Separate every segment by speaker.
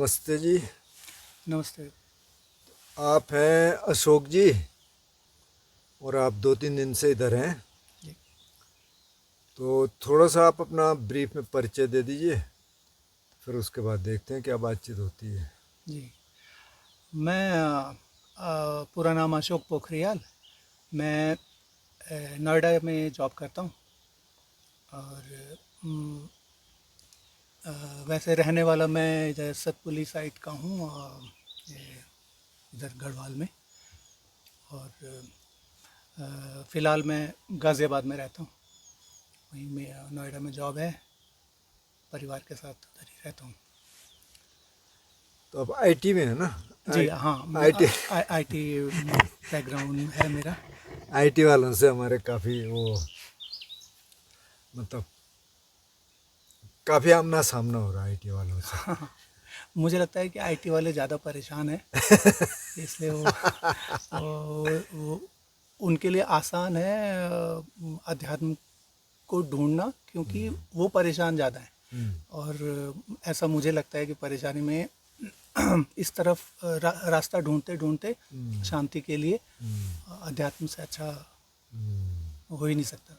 Speaker 1: नमस्ते जी।
Speaker 2: नमस्ते।
Speaker 1: आप हैं अशोक जी और आप 2-3 दिन से इधर हैं,
Speaker 2: जी।
Speaker 1: तो थोड़ा सा आप अपना ब्रीफ में परिचय दे दीजिए, फिर उसके बाद देखते हैं क्या बातचीत होती है।
Speaker 2: जी। मैं पूरा नाम अशोक पोखरियाल। मैं नोएडा में जॉब करता हूँ और अम, वैसे रहने वाला मैं इधर सतपुली साइड का हूँ, ये इधर गढ़वाल में। और फ़िलहाल मैं गाज़ियाबाद में रहता हूँ। वहीं मेरा नोएडा में जॉब है, परिवार के साथ उधर ही रहता हूँ।
Speaker 1: तो आप आईटी में है ना?
Speaker 2: जी हाँ, मैं
Speaker 1: आईटी
Speaker 2: आईटी बैकग्राउंड है मेरा।
Speaker 1: आईटी वालों से हमारे काफ़ी वो मतलब काफ़ी आमना सामना हो रहा है आईटी वालों से।
Speaker 2: मुझे लगता है कि आईटी वाले ज़्यादा परेशान हैं, इसलिए वो उनके लिए आसान है अध्यात्म को ढूंढना, क्योंकि वो परेशान ज़्यादा हैं।
Speaker 1: हम्म।
Speaker 2: और ऐसा मुझे लगता है कि परेशानी में इस तरफ रास्ता ढूंढते ढूंढते
Speaker 1: हम्म।
Speaker 2: शांति के लिए
Speaker 1: हम्म।
Speaker 2: अध्यात्म से अच्छा
Speaker 1: हम्म।
Speaker 2: हो ही नहीं सकता।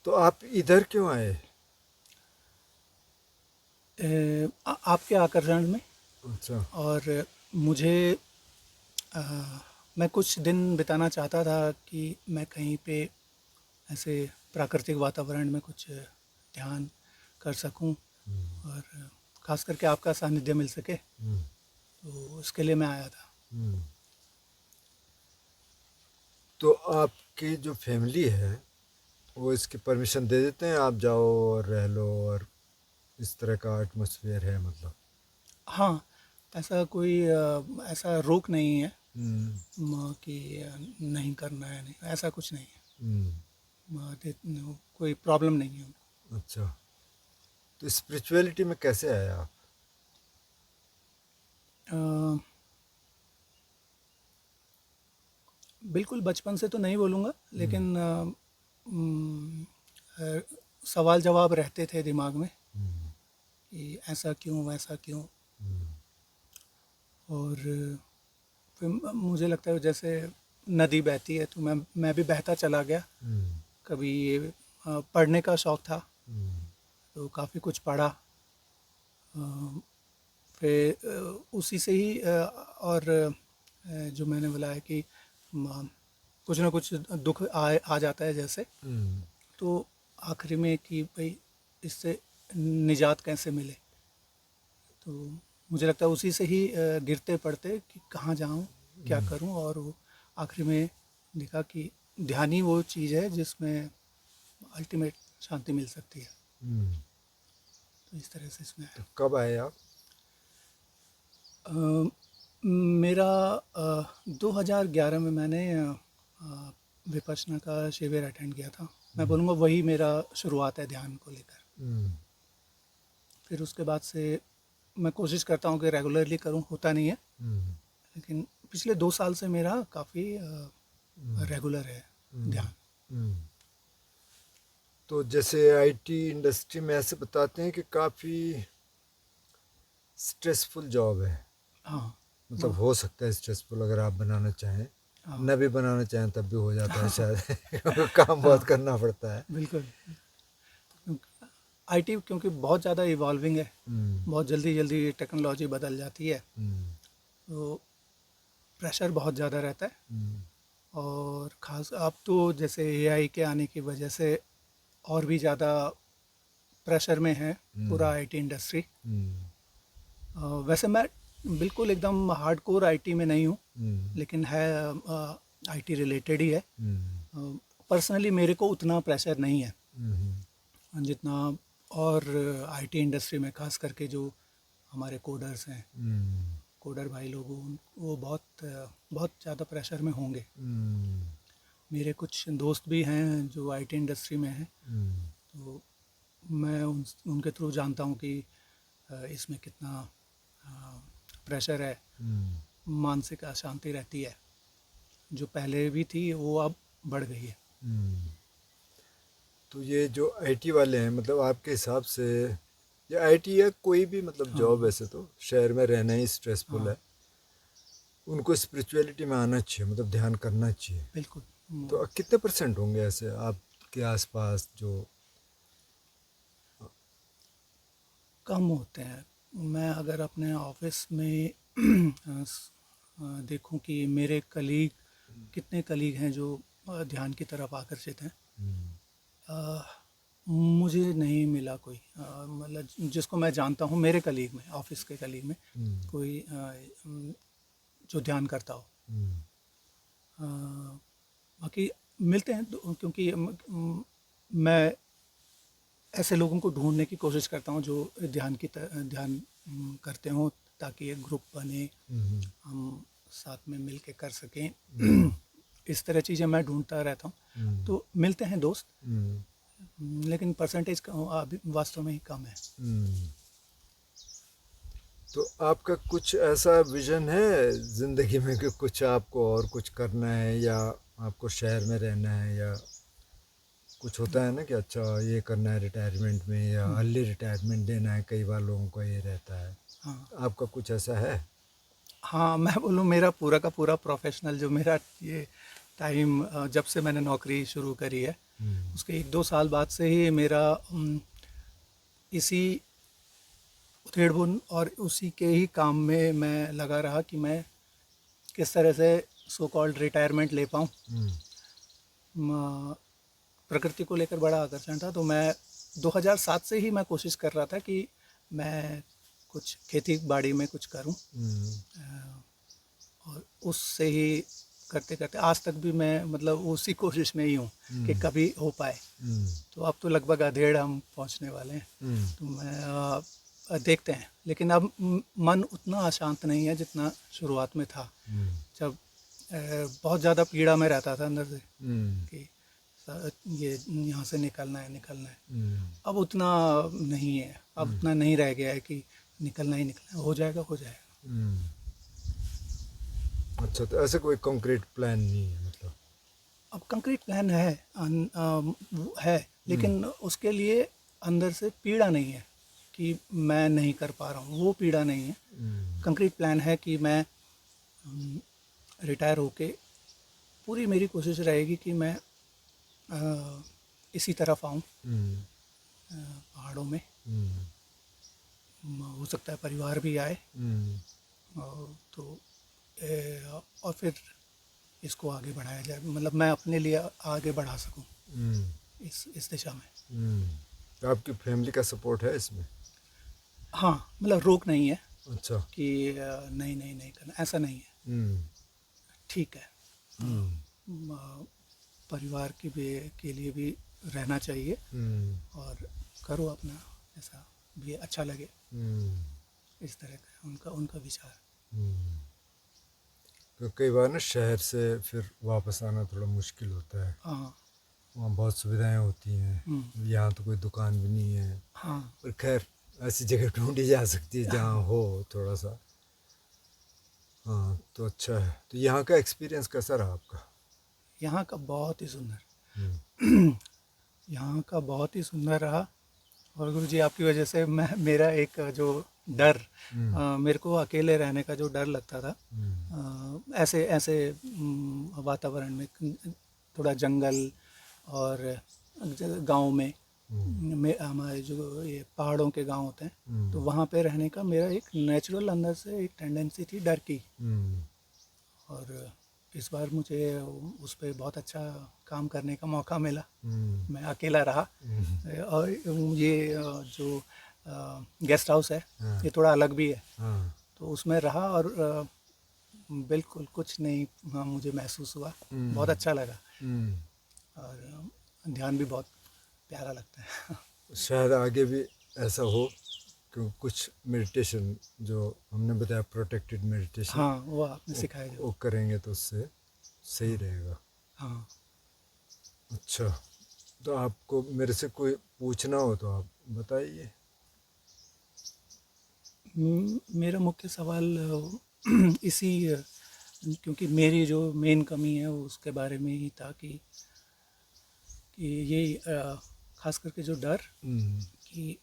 Speaker 1: तो आप इधर क्यों आए?
Speaker 2: आपके आकर्षण में।
Speaker 1: अच्छा।
Speaker 2: और मुझे अ, मैं कुछ दिन बिताना चाहता था कि मैं कहीं पे ऐसे प्राकृतिक वातावरण में कुछ ध्यान कर सकूं और ख़ास करके आपका सानिध्य मिल सके,
Speaker 1: हम्म।
Speaker 2: तो उसके लिए मैं आया था।
Speaker 1: हम्म। तो आपकी जो फैमिली है वो इसकी परमिशन दे देते हैं आप जाओ और रह लो, और इस तरह का एटमॉस्फेयर है मतलब?
Speaker 2: हाँ, ऐसा कोई ऐसा रोक नहीं है
Speaker 1: हम्म।
Speaker 2: कि नहीं करना है, नहीं ऐसा कुछ नहीं है।
Speaker 1: हम्म।
Speaker 2: कोई प्रॉब्लम नहीं है।
Speaker 1: अच्छा। तो स्पिरिचुअलिटी में कैसे आए आप?
Speaker 2: अ, बिल्कुल बचपन से तो नहीं बोलूँगा,
Speaker 1: हम्म।
Speaker 2: लेकिन अ, सवाल जवाब रहते थे दिमाग में
Speaker 1: हम्म।
Speaker 2: कि ऐसा क्यों, वैसा क्यों।
Speaker 1: हम्म।
Speaker 2: और फिर मुझे लगता है जैसे नदी बहती है, तो मैं भी बहता चला गया।
Speaker 1: हम्म।
Speaker 2: कभी पढ़ने का शौक़ था,
Speaker 1: हम्म।
Speaker 2: तो काफ़ी कुछ पढ़ा। फिर उसी से ही और जो मैंने बोला है कि कुछ ना कुछ दुख आ जाता है जैसे,
Speaker 1: हम्म।
Speaker 2: तो आखिरी में कि भाई इससे निजात कैसे मिले। तो मुझे लगता है उसी से ही गिरते पड़ते कि कहाँ जाऊँ, क्या करूँ। और वो आखिरी में देखा कि ध्यान ही वो चीज़ है जिसमें अल्टीमेट शांति मिल सकती है।
Speaker 1: हम्म।
Speaker 2: तो इस तरह से इसमें
Speaker 1: तो कब आए आप?
Speaker 2: आया। मेरा 2011 में मैंने विपश्यना का शिविर अटेंड किया था। मैं
Speaker 1: हम्म।
Speaker 2: बोलूँगा वही मेरा शुरुआत है ध्यान को लेकर।
Speaker 1: हम्म।
Speaker 2: फिर उसके बाद से मैं कोशिश करता हूँ कि रेगुलरली करूँ, होता नहीं है,
Speaker 1: हम्म।
Speaker 2: लेकिन पिछले 2 साल से मेरा काफ़ी
Speaker 1: हम्म।
Speaker 2: रेगुलर है
Speaker 1: हम्म।
Speaker 2: ध्यान।
Speaker 1: हम्म। तो जैसे आईटी इंडस्ट्री में ऐसे बताते हैं कि काफ़ी स्ट्रेसफुल जॉब है।
Speaker 2: हाँ।
Speaker 1: मतलब
Speaker 2: वो
Speaker 1: हो सकता है स्ट्रेसफुल, अगर आप बनाना चाहें,
Speaker 2: हाँ।
Speaker 1: न भी बनाना चाहें तब भी हो जाता है शायद क्योंकि काम बहुत
Speaker 2: हाँ,
Speaker 1: करना पड़ता है।
Speaker 2: बिल्कुल। आईटी क्योंकि बहुत ज़्यादा इवॉल्विंग है,
Speaker 1: हम्म।
Speaker 2: बहुत जल्दी जल्दी टेक्नोलॉजी बदल जाती है,
Speaker 1: हम्म।
Speaker 2: तो प्रेशर बहुत ज़्यादा रहता है।
Speaker 1: हम्म।
Speaker 2: और ख़ास अब तो जैसे एआई के आने की वजह से और भी ज़्यादा प्रेशर में है
Speaker 1: हम्म।
Speaker 2: पूरा आईटी इंडस्ट्री।
Speaker 1: हम्म।
Speaker 2: वैसे मैं बिल्कुल एकदम हार्डकोर आईटी में नहीं हूँ,
Speaker 1: हम्म।
Speaker 2: लेकिन है आईटी रिलेटेड ही है।
Speaker 1: हम्म।
Speaker 2: पर्सनली मेरे को उतना प्रेशर नहीं है
Speaker 1: हम्म।
Speaker 2: जितना और आईटी इंडस्ट्री में खास करके जो हमारे कोडर्स हैं,
Speaker 1: हम्म।
Speaker 2: कोडर भाई लोग, वो बहुत ज़्यादा प्रेशर में होंगे।
Speaker 1: हम्म।
Speaker 2: मेरे कुछ दोस्त भी हैं जो आईटी इंडस्ट्री में हैं,
Speaker 1: हम्म।
Speaker 2: तो मैं उनके थ्रू जानता हूँ कि इसमें कितना प्रेशर है,
Speaker 1: हम्म।
Speaker 2: मानसिक अशांति रहती है, जो पहले भी थी वो अब बढ़ गई है।
Speaker 1: हम्म। तो ये जो आईटी वाले हैं, मतलब आपके हिसाब से ये आईटी या कोई भी मतलब
Speaker 2: हाँ।
Speaker 1: जॉब, वैसे तो शहर में रहना ही स्ट्रेसफुल
Speaker 2: हाँ।
Speaker 1: है। उनको स्पिरिचुअलिटी में आना चाहिए, मतलब ध्यान करना चाहिए।
Speaker 2: बिल्कुल।
Speaker 1: तो कितने परसेंट होंगे ऐसे आपके आसपास जो?
Speaker 2: कम होते हैं। मैं अगर अपने ऑफिस में देखूं कि मेरे कलीग कितने कलीग हैं जो ध्यान की तरफ आकर्षित हैं, अ, मुझे नहीं मिला कोई, मतलब जिसको मैं जानता हूँ मेरे कलीग में, ऑफिस के कलीग में कोई जो ध्यान करता हो। अ, बाकी मिलते हैं क्योंकि मैं ऐसे लोगों को ढूंढने की कोशिश करता हूँ जो ध्यान करते हों, ताकि एक ग्रुप बने, हम साथ में मिल के कर सकें। इस तरह चीज़ें मैं ढूंढता रहता हूँ, तो मिलते हैं दोस्त, लेकिन परसेंटेज अभी वास्तव में ही कम है।
Speaker 1: तो आपका कुछ ऐसा विजन है ज़िंदगी में कि कुछ आपको और कुछ करना है, या आपको शहर में रहना है, या कुछ होता है ना कि अच्छा ये करना है रिटायरमेंट में, या अर्ली रिटायरमेंट देना है, कई बार लोगों का ये रहता है।
Speaker 2: हाँ।
Speaker 1: आपका कुछ ऐसा है?
Speaker 2: हाँ, मैं बोलूँ मेरा पूरा का पूरा प्रोफेशनल जो मेरा ये टाइम, जब से मैंने नौकरी शुरू करी है उसके 1-2 साल बाद से ही मेरा इसी उधेड़-बुन और उसी के ही काम में मैं लगा रहा कि मैं किस तरह से सो कॉल्ड रिटायरमेंट ले पाऊँ। प्रकृति को लेकर बड़ा आकर्षण था, तो मैं 2007 से ही मैं कोशिश कर रहा था कि मैं कुछ खेती बाड़ी में कुछ करूं, और उससे ही करते करते आज तक भी मैं मतलब उसी कोशिश में ही हूँ कि कभी हो पाए। तो अब तो लगभग अधेड़ हम पहुँचने वाले हैं। तो मैं देखते हैं, लेकिन अब मन उतना अशांत नहीं है जितना शुरुआत में था, जब बहुत ज़्यादा पीड़ा में रहता था अंदर से कि ये यहाँ से निकलना है निकलना है। अब उतना नहीं है, अब उतना नहीं रह गया है कि निकलना ही निकलना है, हो जाएगा हो जाएगा।
Speaker 1: अच्छा, तो ऐसे कोई कंक्रीट प्लान नहीं है मतलब?
Speaker 2: अब कंक्रीट प्लान है, है, लेकिन उसके लिए अंदर से पीड़ा नहीं है कि मैं नहीं कर पा रहा हूँ, वो पीड़ा नहीं है। कंक्रीट प्लान है कि मैं रिटायर होके पूरी मेरी कोशिश रहेगी कि मैं इसी तरफ आऊँ, पहाड़ों में। हो सकता है परिवार भी आए, तो और फिर इसको आगे बढ़ाया जाए, मतलब मैं अपने लिए आगे बढ़ा सकूं इस दिशा में।
Speaker 1: तो आपकी फैमिली का सपोर्ट है इसमें?
Speaker 2: हाँ, मतलब रोक नहीं है
Speaker 1: अच्छा।
Speaker 2: कि नहीं नहीं नहीं करना, ऐसा नहीं है। ठीक है, परिवार के लिए भी रहना चाहिए, और करो अपना, ऐसा भी अच्छा लगे, इस तरह का उनका उनका विचार।
Speaker 1: तो कई बार ना शहर से फिर वापस आना थोड़ा मुश्किल होता है।
Speaker 2: हाँ।
Speaker 1: वहाँ बहुत सुविधाएं होती हैं, यहाँ तो कोई दुकान भी नहीं है।
Speaker 2: हाँ।
Speaker 1: पर खैर ऐसी जगह ढूंढी जा सकती है जहाँ हो थोड़ा सा। हाँ, तो अच्छा है। तो यहाँ का एक्सपीरियंस कैसा रहा आपका?
Speaker 2: यहाँ का बहुत ही सुंदर, यहाँ का बहुत ही सुंदर रहा। और गुरु जी आपकी वजह से मैं, मेरा एक जो डर, मेरे को अकेले रहने का जो डर लगता था, ऐसे ऐसे वातावरण में, थोड़ा जंगल और गांव में हमारे जो ये पहाड़ों के गांव होते हैं, तो वहाँ पे रहने का मेरा एक नेचुरल अंदर से एक टेंडेंसी थी डर की। और इस बार मुझे उस पर बहुत अच्छा काम करने का मौका मिला। मैं अकेला रहा, और ये जो गेस्ट हाउस है ये थोड़ा अलग भी है, तो उसमें रहा, और बिल्कुल कुछ नहीं, हाँ, मुझे महसूस हुआ, बहुत अच्छा लगा, और ध्यान भी बहुत प्यारा लगता है।
Speaker 1: शायद आगे भी ऐसा हो कि कुछ मेडिटेशन जो हमने बताया, प्रोटेक्टेड मेडिटेशन,
Speaker 2: हाँ, वो आपने सिखाया जो।
Speaker 1: वो करेंगे तो उससे सही रहेगा।
Speaker 2: हाँ।
Speaker 1: अच्छा, तो आपको मेरे से कोई पूछना हो तो आप बताइए।
Speaker 2: मेरा मुख्य सवाल इसी, क्योंकि मेरी जो मेन कमी है वो उसके बारे में ही था कि ये खास करके जो डर, कि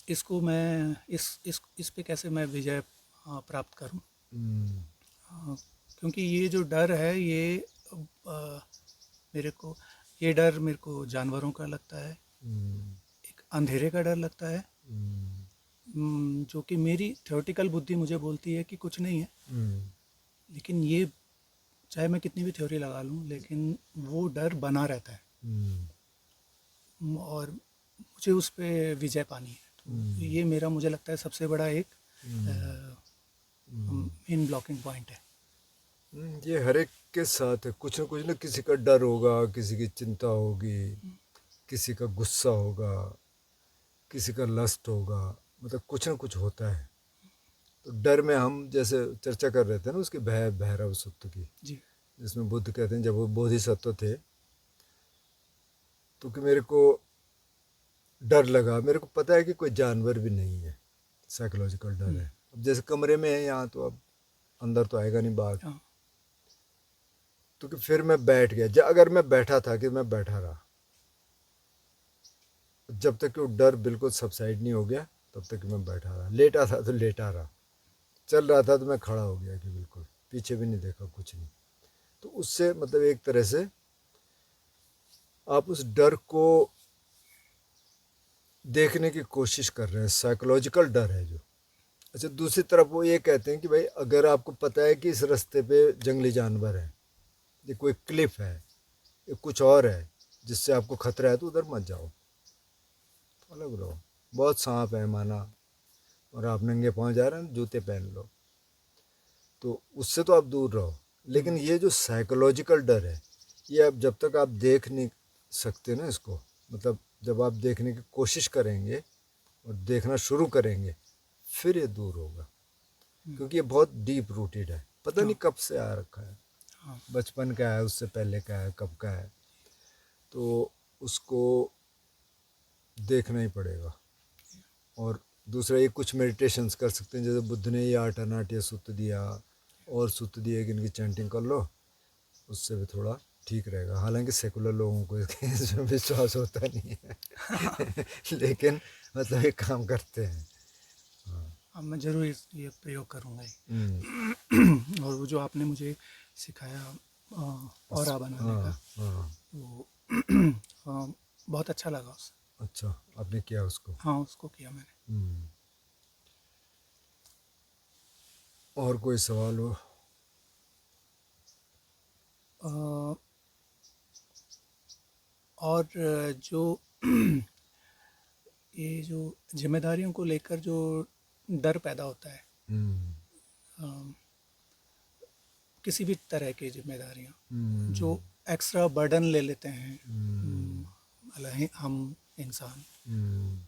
Speaker 2: इसको मैं इस पे कैसे मैं विजय प्राप्त करूं।
Speaker 1: हम्म,
Speaker 2: क्योंकि ये जो डर है मेरे को ये डर मेरे को जानवरों का लगता है,
Speaker 1: हम्म,
Speaker 2: एक अंधेरे का डर लगता है,
Speaker 1: हम्म,
Speaker 2: जो कि मेरी थ्योरेटिकल बुद्धि मुझे बोलती है कि कुछ नहीं है,
Speaker 1: हम्म,
Speaker 2: लेकिन ये चाहे मैं कितनी भी थ्योरी लगा लूं लेकिन वो डर बना रहता है।
Speaker 1: हम्म,
Speaker 2: और मुझे उस पे विजय पानी है, तो
Speaker 1: हम्म,
Speaker 2: ये मेरा मुझे लगता है सबसे बड़ा एक
Speaker 1: हम्म, हम्म।
Speaker 2: मेन ब्लॉकिंग पॉइंट है।
Speaker 1: ये हर एक के साथ है, कुछ ना किसी का डर होगा, किसी की चिंता होगी, किसी का गुस्सा होगा, किसी का लस्ट होगा, मतलब कुछ ना कुछ होता है। तो डर में हम जैसे चर्चा कर रहे थे ना उसकी भय भैरव सुक्त की,
Speaker 2: जी।
Speaker 1: जिसमें बुद्ध कहते हैं जब वो बोधिसत्व थे तो कि मेरे को डर लगा, मेरे को पता है कि कोई जानवर भी नहीं है, साइकोलॉजिकल डर
Speaker 2: हम्म,
Speaker 1: है। अब जैसे कमरे में है यहाँ तो अब अंदर तो आएगा नहीं बाघ,
Speaker 2: हाँ,
Speaker 1: तो कि फिर मैं बैठ गया, अगर मैं बैठा था कि मैं बैठा रहा, जब तक कि वो डर बिल्कुल सबसाइड नहीं हो गया तब तक कि मैं बैठा रहा, लेटा था तो लेटा रहा, चल रहा था तो मैं खड़ा हो गया कि बिल्कुल पीछे भी नहीं देखा, कुछ नहीं। तो उससे मतलब एक तरह से आप उस डर को देखने की कोशिश कर रहे हैं, साइकोलॉजिकल डर है जो। अच्छा, दूसरी तरफ वो ये कहते हैं कि भाई अगर आपको पता है कि इस रास्ते पे जंगली जानवर है, ये कोई क्लिफ है, ये कुछ और है जिससे आपको खतरा है, तो उधर मत जाओ, तो अलग रहो। बहुत सांप है माना और आप नंगे पाँव जा रहे हैं, जूते पहन लो, तो उससे तो आप दूर रहो। लेकिन ये जो साइकोलॉजिकल डर है, ये अब जब तक आप देख नहीं सकते ना इसको, मतलब जब आप देखने की कोशिश करेंगे और देखना शुरू करेंगे फिर ये दूर होगा, क्योंकि ये बहुत डीप रूटेड है, पता नहीं
Speaker 2: हाँ,
Speaker 1: कब से आ रखा है,
Speaker 2: हाँ,
Speaker 1: बचपन का है, उससे पहले का है, कब का है, तो उसको देखना ही पड़ेगा। और दूसरा ये कुछ मेडिटेशंस कर सकते हैं, जैसे बुद्ध ने ये आठ अनाट्य सूत्र दिया और सूत्र दिए कि इनकी चैंटिंग कर लो, उससे भी थोड़ा ठीक रहेगा। हालांकि सेकुलर लोगों को इसमें विश्वास होता नहीं है लेकिन मतलब ये काम करते हैं।
Speaker 2: अब मैं ज़रूर ये प्रयोग करूँगा
Speaker 1: हम्म,
Speaker 2: ही। और वो जो आपने मुझे सिखाया ऑरा बनाने का,
Speaker 1: हाँ हाँ।
Speaker 2: वो बहुत अच्छा लगा उससे।
Speaker 1: अच्छा, आपने किया उसको?
Speaker 2: हाँ, उसको किया मैंने।
Speaker 1: हम्म। और कोई सवाल हो?
Speaker 2: अ, और जो ये जो जिम्मेदारियों को लेकर जो डर पैदा होता है,
Speaker 1: हम्म,
Speaker 2: अ, किसी भी तरह की जिम्मेदारियाँ जो
Speaker 1: हम्म,
Speaker 2: एक्स्ट्रा बर्डन ले लेते हैं,
Speaker 1: हम्म,
Speaker 2: मतलब हम इंसान,
Speaker 1: हम्म,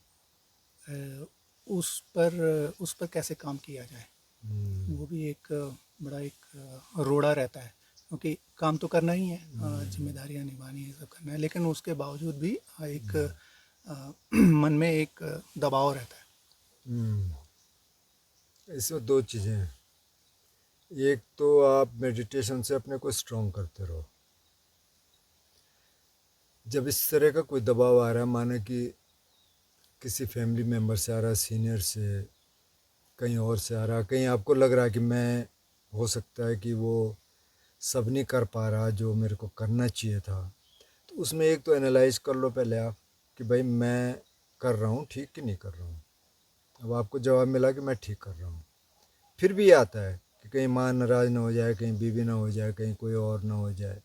Speaker 2: अ, उस पर कैसे काम किया जाए।
Speaker 1: हम्म,
Speaker 2: वो भी एक बड़ा एक रोड़ा रहता है, क्योंकि काम तो करना ही है, जिम्मेदारियाँ निभानी है, सब करना है, लेकिन उसके बावजूद भी एक मन में एक दबाव रहता है।
Speaker 1: हम्म। इसमें दो चीज़ें हैं। एक तो आप मेडिटेशन से अपने को स्ट्रॉन्ग करते रहो। जब इस तरह का कोई दबाव आ रहा है, माने कि किसी फैमिली मेम्बर से आ रहा है, सीनियर से, कहीं और से आ रहा है, कहीं आपको लग रहा है कि मैं, हो सकता है कि वो सब नहीं कर पा रहा जो मेरे को करना चाहिए था, तो उसमें एक तो एनालाइज कर लो पहले आप कि भाई मैं कर रहा हूँ ठीक कि नहीं कर रहा हूँ। अब आपको जवाब मिला कि मैं ठीक कर रहा हूँ, फिर भी ये आता है कि कहीं माँ नाराज़ ना हो जाए, कहीं बीवी ना हो जाए, कहीं कोई और ना हो जाए,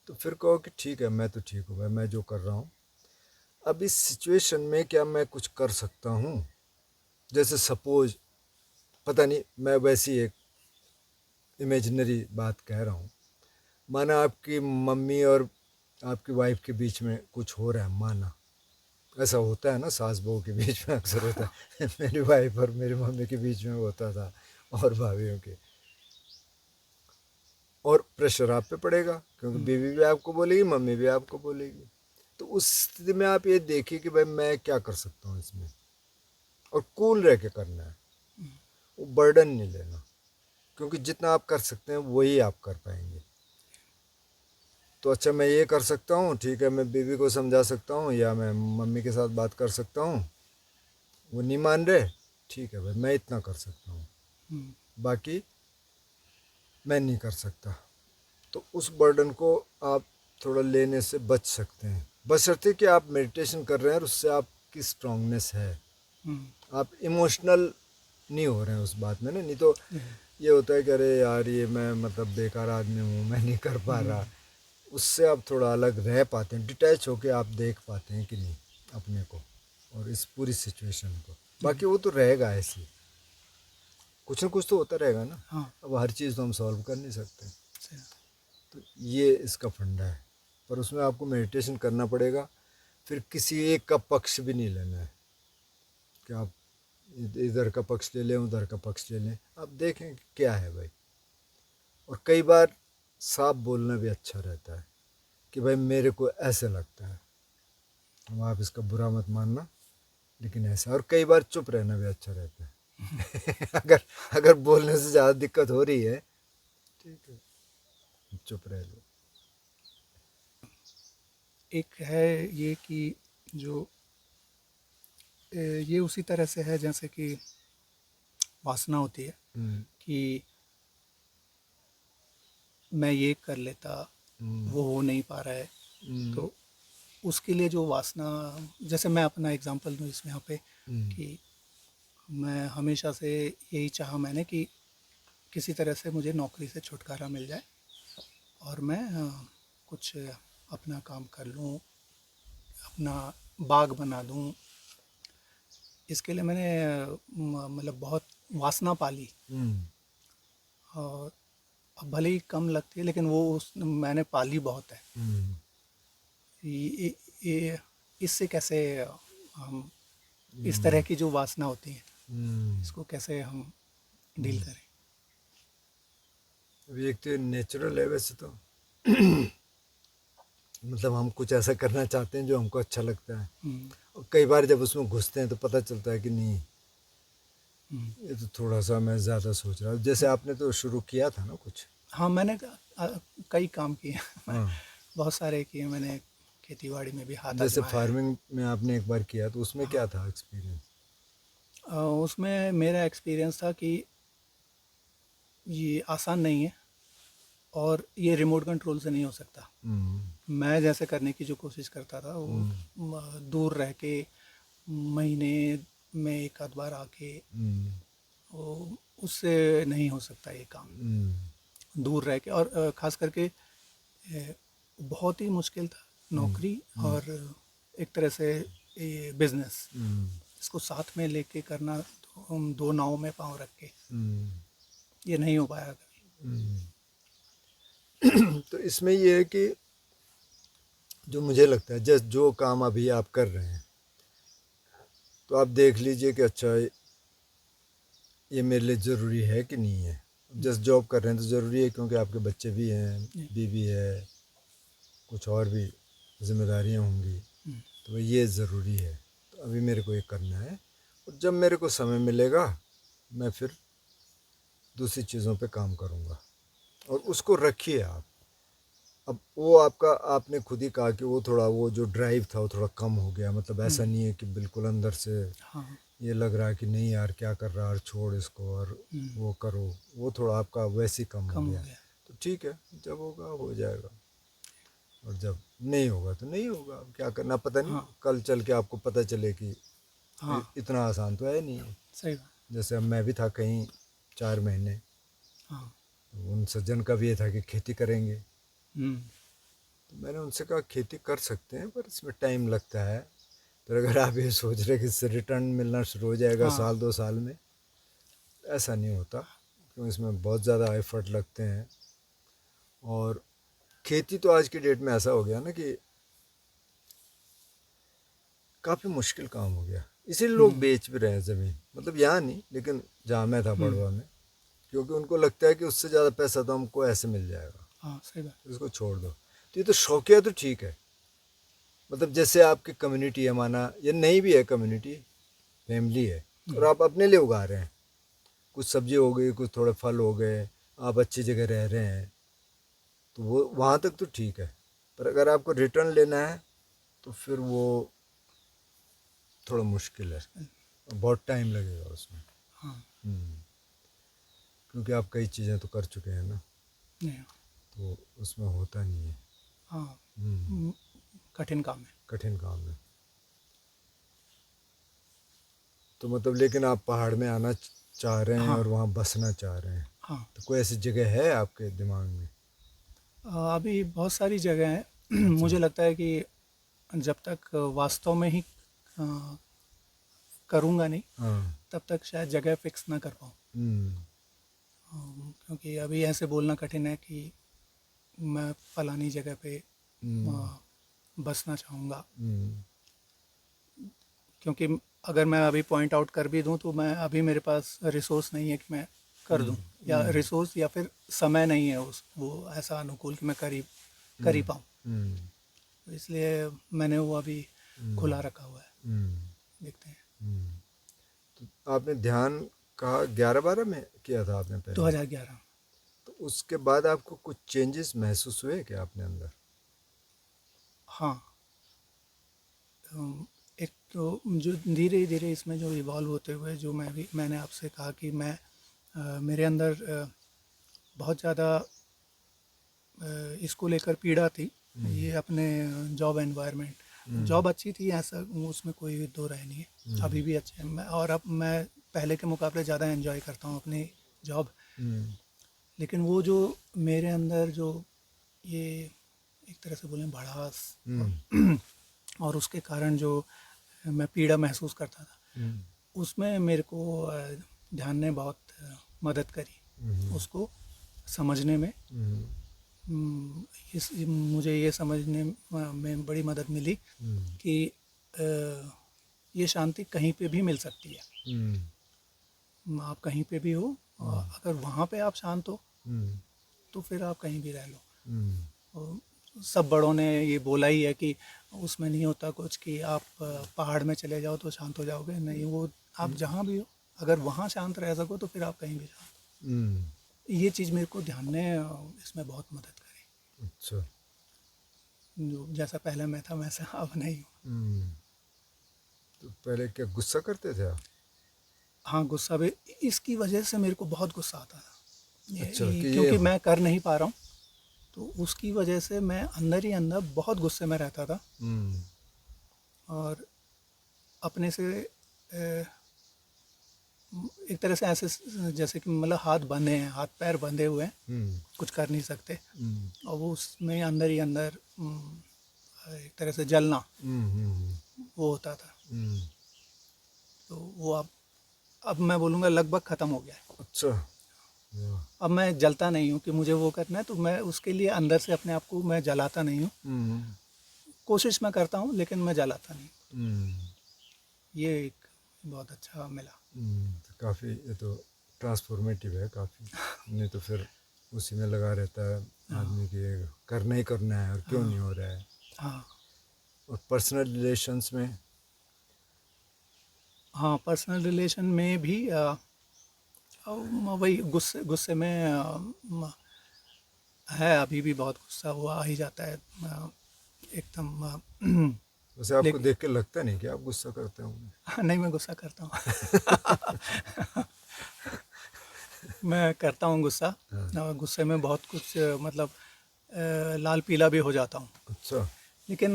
Speaker 1: तो फिर कहो कि ठीक है मैं तो ठीक हूँ भाई, मैं जो कर रहा हूँ। अब इस सिचुएशन में क्या मैं कुछ कर सकता हूँ? जैसे सपोज, पता नहीं, मैं वैसी एक इमेजिनरी बात कह रहा हूँ, माना आपकी मम्मी और आपकी वाइफ के बीच में कुछ हो रहा है, माना ऐसा होता है ना, सास बहू के बीच में अक्सर होता है मेरी वाइफ और मेरी मम्मी के बीच में होता था, और भाभीियों के, और प्रेशर आप पे पड़ेगा क्योंकि बीवी भी आपको बोलेगी, मम्मी भी आपको बोलेगी। तो उस स्थिति में आप ये देखिए कि भाई मैं क्या कर सकता हूँ इसमें, और कूल रह के करना है, वो बर्डन नहीं लेना, क्योंकि जितना आप कर सकते हैं वही आप कर पाएंगे। तो अच्छा मैं ये कर सकता हूँ, ठीक है, मैं बीवी को समझा सकता हूँ या मैं मम्मी के साथ बात कर सकता हूँ, वो नहीं मान रहे, ठीक है भाई मैं इतना कर सकता हूँ, बाकी मैं नहीं कर सकता। तो उस बर्डन को आप थोड़ा लेने से बच सकते हैं, बशर्ते कि आप मेडिटेशन कर रहे हैं और उससे आपकी स्ट्रांगनेस है, आप इमोशनल नहीं हो रहे हैं उस बात में ना। नहीं तो ये होता है कि अरे यार ये मैं मतलब बेकार आदमी हूँ, मैं नहीं कर पा रहा। उससे आप थोड़ा अलग रह पाते हैं, डिटैच होके आप देख पाते हैं कि नहीं अपने को और इस पूरी सिचुएशन को। बाकी वो तो रहेगा ऐसे ही, कुछ ना कुछ तो होता रहेगा ना।
Speaker 2: हाँ।
Speaker 1: अब हर चीज़ तो हम सॉल्व कर नहीं सकते,
Speaker 2: सही।
Speaker 1: तो ये इसका फंडा है। पर उसमें आपको मेडिटेशन करना पड़ेगा, फिर किसी एक का पक्ष भी नहीं लेना है कि आप इधर का पक्ष ले लें उधर का पक्ष ले लें। आप देखें कि क्या है भाई। और कई बार साफ बोलना भी अच्छा रहता है कि भाई मेरे को ऐसे लगता है, अब आप इसका बुरा मत मानना, लेकिन ऐसा। और कई बार चुप रहना भी अच्छा रहता है अगर अगर बोलने से ज़्यादा दिक्कत हो रही है, ठीक है चुप रह लो।
Speaker 2: एक है ये कि जो ये उसी तरह से है जैसे कि वासना होती है कि मैं ये कर लेता, वो हो नहीं पा रहा है। तो उसके लिए जो वासना, जैसे मैं अपना एग्जांपल दूँ इसमें यहाँ पे कि मैं हमेशा से यही चाहा मैंने कि किसी तरह से मुझे नौकरी से छुटकारा मिल जाए और मैं कुछ अपना काम कर लूँ, अपना बाग बना दूँ। इसके लिए मैंने मतलब बहुत वासना पाली और अब भले ही कम लगती है लेकिन वो उस मैंने पाली बहुत है। ये इससे कैसे हम इस तरह की जो वासना होती है इसको कैसे हम डील करें?
Speaker 1: अभी एक तो नेचुरल है वैसे तो मतलब हम कुछ ऐसा करना चाहते हैं जो हमको अच्छा लगता है, और कई बार जब उसमें घुसते हैं तो पता चलता है कि नहीं ये तो थोड़ा सा मैं ज़्यादा सोच रहा हूँ। जैसे आपने तो शुरू किया था ना कुछ।
Speaker 2: हाँ, मैंने कई काम किए
Speaker 1: हाँ,
Speaker 2: बहुत सारे किए मैंने, खेती बाड़ी में भी हाथ
Speaker 1: जैसे
Speaker 2: आजमाया है।
Speaker 1: फार्मिंग में आपने एक बार किया तो उसमें क्या था एक्सपीरियंस?
Speaker 2: उसमें मेरा एक्सपीरियंस था कि ये आसान नहीं है और ये रिमोट कंट्रोल से नहीं हो सकता। मैं जैसे करने की जो कोशिश करता था वो दूर रह के महीने में एक आध बार आके, वो उससे नहीं हो सकता ये काम दूर रह के। और ख़ास करके बहुत ही मुश्किल था नौकरी और एक तरह से ये बिजनेस, इसको साथ में लेके करना, तो हम दो नाव में पाँव रख के, ये नहीं हो पाया कभी।
Speaker 1: तो इसमें ये है कि जो मुझे लगता है जैसे जो काम अभी आप कर रहे हैं तो आप देख लीजिए कि अच्छा ये मेरे लिए ज़रूरी है कि नहीं है। जस्ट जॉब कर रहे हैं तो ज़रूरी है क्योंकि आपके बच्चे भी हैं, बीवी है, कुछ और भी जिम्मेदारियां होंगी, तो ये ज़रूरी है, तो अभी मेरे को ये करना है। और जब मेरे को समय मिलेगा मैं फिर दूसरी चीज़ों पे काम करूँगा। और उसको रखिए आप। अब वो आपका, आपने खुद ही कहा कि वो थोड़ा वो जो ड्राइव था वो थोड़ा कम हो गया, मतलब ऐसा नहीं है कि बिल्कुल अंदर से
Speaker 2: हाँ।
Speaker 1: ये लग रहा है कि नहीं यार क्या कर रहा है, छोड़ इसको और वो करो, वो थोड़ा आपका वैसे ही कम हो
Speaker 2: कम हो
Speaker 1: गया।
Speaker 2: गया।
Speaker 1: तो ठीक है, जब होगा हो जाएगा, और जब नहीं होगा तो नहीं होगा। अब क्या करना पता नहीं,
Speaker 2: हाँ।
Speaker 1: कल चल के आपको पता चले कि
Speaker 2: हाँ,
Speaker 1: इतना आसान तो है नहीं है।
Speaker 2: सही बात।
Speaker 1: जैसे अब मैं भी था कहीं 4 महीने,
Speaker 2: हाँ।
Speaker 1: तो उन सज्जन का भी ये था कि खेती करेंगे,
Speaker 2: हम्म।
Speaker 1: तो मैंने उनसे कहा खेती कर सकते हैं पर इसमें टाइम लगता है। तो अगर आप ये सोच रहे कि इससे रिटर्न मिलना शुरू हो जाएगा
Speaker 2: हाँ।
Speaker 1: साल 2 साल में, ऐसा नहीं होता, क्योंकि इसमें बहुत ज़्यादा एफर्ट लगते हैं। और खेती तो आज की डेट में ऐसा हो गया ना कि काफ़ी मुश्किल काम हो गया, इसीलिए लोग बेच भी रहे हैं ज़मीन। मतलब यहाँ नहीं, लेकिन जहाँ मैं था बड़वा में, क्योंकि उनको लगता है कि उससे ज़्यादा पैसा तो हमको ऐसे मिल जाएगा,
Speaker 2: हाँ, सही बात।
Speaker 1: तो इसको छोड़ दो। तो ये तो शौकिया तो ठीक है, मतलब जैसे आपकी कम्युनिटी है, माना ये नहीं भी है कम्युनिटी, फैमिली है, और आप अपने लिए उगा रहे हैं, कुछ सब्जी हो गई, कुछ थोड़े फल हो गए, आप अच्छी जगह रह रहे हैं, तो वो वहाँ तक तो ठीक है। पर अगर आपको रिटर्न लेना है तो फिर वो थोड़ा मुश्किल है। बहुत टाइम लगेगा उसमें।
Speaker 2: हाँ।
Speaker 1: क्योंकि आप कई चीज़ें तो कर चुके हैं ना,
Speaker 2: नहीं।
Speaker 1: तो उसमें होता नहीं है।
Speaker 2: हाँ।
Speaker 1: हम्म,
Speaker 2: कठिन काम है।
Speaker 1: कठिन काम है। तो मतलब लेकिन आप पहाड़ में आना चाह रहे हैं
Speaker 2: हाँ।
Speaker 1: और वहाँ बसना चाह रहे हैं,
Speaker 2: हाँ।
Speaker 1: तो कोई ऐसी जगह है आपके दिमाग में?
Speaker 2: अभी बहुत सारी जगह हैं।
Speaker 1: अच्छा।
Speaker 2: मुझे लगता है कि जब तक वास्तव में ही करूँगा नहीं,
Speaker 1: हाँ।
Speaker 2: तब तक शायद जगह फिक्स ना कर पाऊँ।
Speaker 1: हम्म।
Speaker 2: क्योंकि अभी ऐसे बोलना कठिन है कि मैं फलानी जगह पे
Speaker 1: हम्म।
Speaker 2: बसना चाहूँगा।
Speaker 1: हम्म।
Speaker 2: क्योंकि अगर मैं अभी पॉइंट आउट कर भी दूं तो मैं अभी मेरे पास रिसोर्स नहीं है कि मैं कर दूं, या
Speaker 1: हम्म।
Speaker 2: रिसोर्स या फिर समय नहीं है उस वो ऐसा अनुकूल कि मैं कर ही पाऊँ।
Speaker 1: हम्म।
Speaker 2: तो इसलिए मैंने वो अभी खुला रखा हुआ है।
Speaker 1: हम्म।
Speaker 2: देखते हैं।
Speaker 1: हम्म। तो आपने ध्यान कहा 11-12 में किया था आपने पहले,
Speaker 2: 2011।
Speaker 1: तो उसके बाद आपको कुछ चेंजेस महसूस हुए क्या अपने अंदर?
Speaker 2: हाँ। एक तो जो धीरे धीरे इसमें जो इवॉल्व होते हुए जो मैंने आपसे कहा कि मेरे अंदर बहुत ज़्यादा इसको लेकर पीड़ा थी। ये अपने जॉब एनवायरनमेंट, जॉब अच्छी थी, ऐसा उसमें कोई दो राय नहीं है, अभी भी अच्छे हैं। और अब मैं पहले के मुकाबले ज़्यादा एंजॉय करता हूँ अपनी जॉब।
Speaker 1: हम्म।
Speaker 2: लेकिन वो जो मेरे अंदर जो ये एक तरह से बोलें भड़ास, और उसके कारण जो मैं पीड़ा महसूस करता था, उसमें मेरे को ध्यान ने बहुत मदद करी उसको समझने में। इस मुझे ये समझने में बड़ी मदद मिली कि ये शांति कहीं पे भी मिल सकती है। आप कहीं पे भी हो, अगर वहाँ पे आप शांत हो तो फिर आप कहीं भी रह लो। और सब बड़ों ने ये बोला ही है कि उसमें नहीं होता कुछ कि आप पहाड़ में चले जाओ तो शांत हो जाओगे, नहीं, वो आप जहाँ भी हो अगर वहाँ शांत रह सको तो फिर आप कहीं भी शांत। ये चीज़ मेरे को ध्यान ने इसमें बहुत मदद करी।
Speaker 1: अच्छा।
Speaker 2: जो जैसा पहले मैं था वैसा अब नहीं हूँ।
Speaker 1: तो पहले क्या गुस्सा करते थे आप?
Speaker 2: हाँ, गुस्सा भी इसकी वजह से मेरे को बहुत गुस्सा आता था।
Speaker 1: अच्छा, कि ये
Speaker 2: क्योंकि मैं कर नहीं पा रहा हूँ, तो उसकी वजह से मैं अंदर ही अंदर बहुत गुस्से में रहता था। और अपने से एक तरह से ऐसे जैसे कि मतलब हाथ बंधे हैं, हाथ पैर बंधे हुए हैं, कुछ कर नहीं सकते। और वो उसमें अंदर ही अंदर एक तरह से जलना वो होता था। तो वो अब मैं बोलूँगा लगभग ख़त्म हो गया है।
Speaker 1: अच्छा। वाह।
Speaker 2: अब मैं जलता नहीं हूँ कि मुझे वो करना है, तो मैं उसके लिए अंदर से अपने आप को मैं जलाता नहीं हूँ। कोशिश मैं करता हूँ लेकिन मैं जलाता नहीं। ये एक बहुत अच्छा मिला।
Speaker 1: तो काफ़ी ये तो ट्रांसफॉर्मेटिव है काफ़ी। नहीं तो फिर उसी में लगा रहता है आदमी कि ये करना ही करना है और क्यों नहीं हो रहा है।
Speaker 2: हाँ।
Speaker 1: और पर्सनल रिलेशंस में?
Speaker 2: हाँ, पर्सनल रिलेशन में भी वही गुस्से गुस्से में है, अभी भी बहुत गुस्सा हुआ आ ही जाता है एकदम।
Speaker 1: वैसे आपको
Speaker 2: लेकिन
Speaker 1: देख के लगता नहीं कि आप गुस्सा करते होंगे?
Speaker 2: नहीं, मैं गुस्सा करता हूँ। मैं करता हूँ गुस्सा, और गुस्से में बहुत कुछ मतलब लाल पीला भी हो जाता हूँ।
Speaker 1: अच्छा।
Speaker 2: लेकिन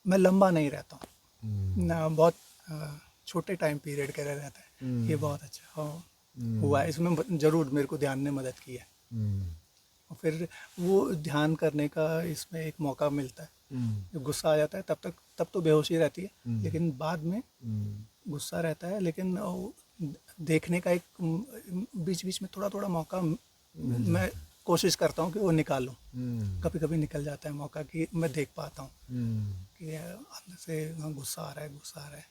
Speaker 2: मैं लंबा नहीं रहता हूँ ना, बहुत छोटे टाइम पीरियड के लिए रहता है। ये बहुत अच्छा हुआ है, इसमें ज़रूर मेरे को ध्यान ने मदद की है। और फिर वो ध्यान करने का इसमें एक मौका मिलता है। जब गुस्सा आ जाता है तब तो बेहोशी रहती है, लेकिन बाद में गुस्सा रहता है, लेकिन देखने का एक बीच बीच में थोड़ा थोड़ा मौका मैं कोशिश करता हूँ कि वो निकाल लूँ। कभी कभी निकल जाता है मौका कि मैं देख पाता हूँ कि अंदर से गुस्सा आ रहा है, गुस्सा आ रहा है।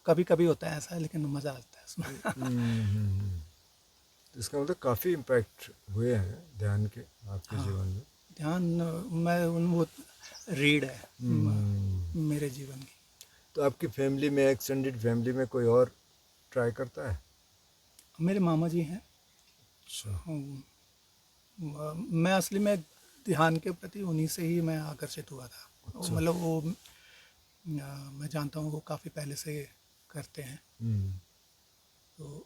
Speaker 2: कभी कभी होता है ऐसा, लेकिन मज़ा आता है उसमें।
Speaker 1: तो इसका मतलब काफ़ी इम्पैक्ट हुए हैं ध्यान के आपके
Speaker 2: हाँ,
Speaker 1: जीवन में।
Speaker 2: ध्यान मैं वो रीड है मेरे जीवन की।
Speaker 1: तो आपकी फैमिली में, एक्सटेंडेड फैमिली में कोई और ट्राई करता है?
Speaker 2: मेरे मामा जी हैं।
Speaker 1: अच्छा।
Speaker 2: मैं असली में ध्यान के प्रति उन्हीं से ही मैं आकर्षित हुआ था।
Speaker 1: अच्छा।
Speaker 2: मतलब वो मैं जानता हूँ वो काफ़ी पहले से करते हैं, तो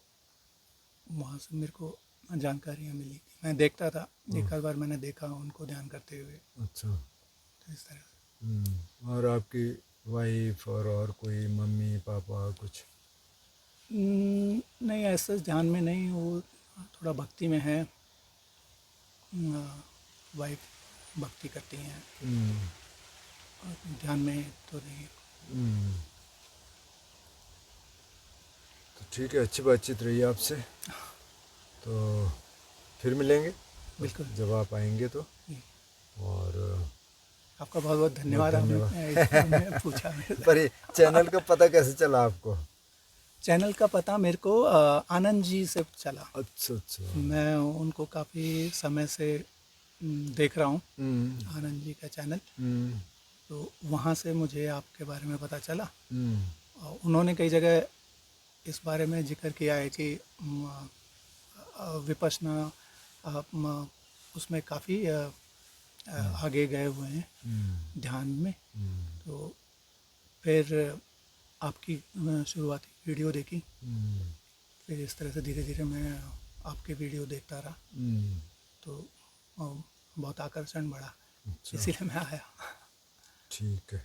Speaker 2: वहाँ से मेरे को जानकारियाँ मिली। मैं देखता था, एक आध बार मैंने देखा उनको ध्यान करते हुए,
Speaker 1: अच्छा।
Speaker 2: तो इस तरह से।
Speaker 1: और आपकी वाइफ और कोई मम्मी पापा कुछ?
Speaker 2: नहीं, ऐसा ध्यान में नहीं, वो थोड़ा भक्ति में है। वाइफ भक्ति करती हैं, और ध्यान में तो नहीं।
Speaker 1: तो ठीक है, अच्छी बातचीत रही आपसे, तो फिर मिलेंगे
Speaker 2: बिल्कुल।
Speaker 1: जब आप आएंगे तो।
Speaker 2: जी।
Speaker 1: और
Speaker 2: आपका बहुत बहुत
Speaker 1: बहुत
Speaker 2: धन्यवाद, आपने इसको मैं पूछा मेरे से।
Speaker 1: पर ये चैनल का पता कैसे चला आपको?
Speaker 2: चैनल का पता मेरे को आनंद जी से चला।
Speaker 1: अच्छा अच्छा।
Speaker 2: मैं उनको काफ़ी समय से देख रहा हूँ,
Speaker 1: हम्म।
Speaker 2: आनंद जी का चैनल।
Speaker 1: हम्म।
Speaker 2: तो वहाँ से मुझे आपके बारे में पता चला,
Speaker 1: हम्म।
Speaker 2: और उन्होंने कई जगह इस बारे में जिक्र किया है कि विपश्यना उसमें काफ़ी आगे गए हुए हैं ध्यान में। तो फिर आपकी शुरुआती वीडियो देखी, फिर इस तरह से धीरे धीरे मैं आपके वीडियो देखता रहा, तो बहुत आकर्षण बढ़ा,
Speaker 1: अच्छा।
Speaker 2: इसीलिए मैं आया।
Speaker 1: ठीक है,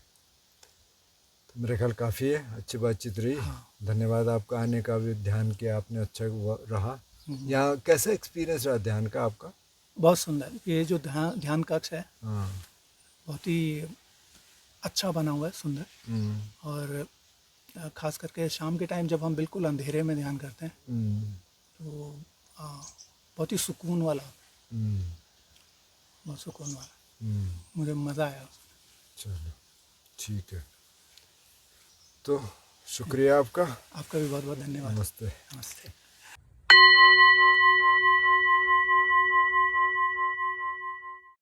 Speaker 1: तो मेरा ख्याल काफ़ी है, अच्छी बातचीत रही।
Speaker 2: हाँ।
Speaker 1: धन्यवाद आपका आने का, भी ध्यान किया आपने, अच्छा रहा। यहाँ कैसा एक्सपीरियंस रहा ध्यान का आपका?
Speaker 2: बहुत सुंदर, ये जो ध्यान ध्यान कक्ष है
Speaker 1: हाँ।
Speaker 2: बहुत ही अच्छा बना हुआ है, सुंदर। और ख़ास करके शाम के टाइम जब हम बिल्कुल अंधेरे में ध्यान करते हैं, तो बहुत ही सुकून वाला, बहुत सुकून वाला, मुझे मज़ा आया।
Speaker 1: चलो ठीक है, तो शुक्रिया आपका।
Speaker 2: आपका भी बहुत बहुत धन्यवाद।
Speaker 1: नमस्ते।
Speaker 2: नमस्ते।